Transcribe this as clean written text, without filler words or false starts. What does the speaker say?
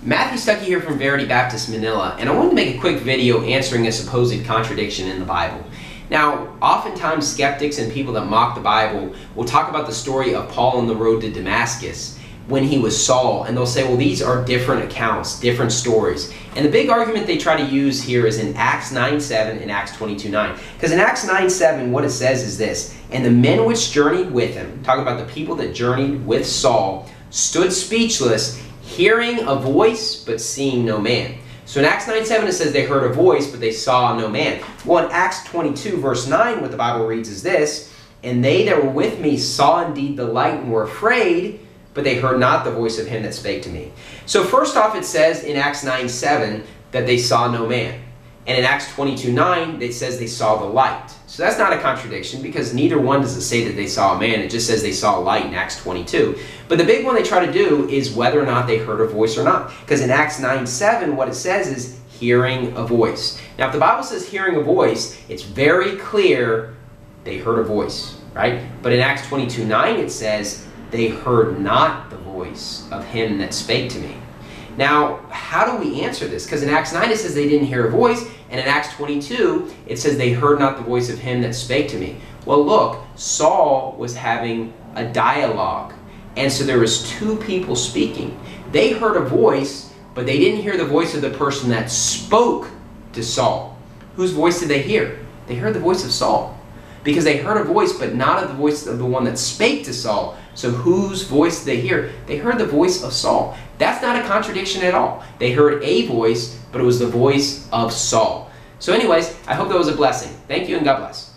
Matthew Stuckey here from Verity Baptist Manila, and I wanted to make a quick video answering a supposed contradiction in the Bible. Now, oftentimes skeptics and people that mock the Bible will talk about the story of Paul on the road to Damascus when he was Saul, and they'll say, well, these are different accounts, different stories. And the big argument they try to use here is in Acts 9:7 and Acts 22:9. Because in Acts 9:7, what it says is this: "And the men which journeyed with him," talking about the people that journeyed with Saul, "stood speechless, hearing a voice, but seeing no man." So in Acts 9:7 it says they heard a voice, but they saw no man. Well, in Acts 22 verse 9, what the Bible reads is this: "And they that were with me saw indeed the light and were afraid, but they heard not the voice of him that spake to me." So first off, it says in Acts 9:7 that they saw no man. And in Acts 22:9, it says they saw the light. So that's not a contradiction, because neither one does it say that they saw a man. It just says they saw light in Acts 22. But the big one they try to do is whether or not they heard a voice or not. Because in Acts 9:7, what it says is hearing a voice. Now, if the Bible says hearing a voice, it's very clear they heard a voice, right? But in Acts 22:9, it says they heard not the voice of him that spake to me. Now, how do we answer this? Because in Acts 9 it says they didn't hear a voice, and in Acts 22 it says they heard not the voice of him that spake to me. Well, look, Saul was having a dialogue, and so there was two people speaking. They heard a voice, but they didn't hear the voice of the person that spoke to Saul. Whose voice did they hear? They heard the voice of Saul. Because they heard a voice, but not of the voice of the one that spake to Saul. So whose voice did they hear? They heard the voice of Saul. That's not a contradiction at all. They heard a voice, but it was the voice of Saul. So anyways, I hope that was a blessing. Thank you and God bless.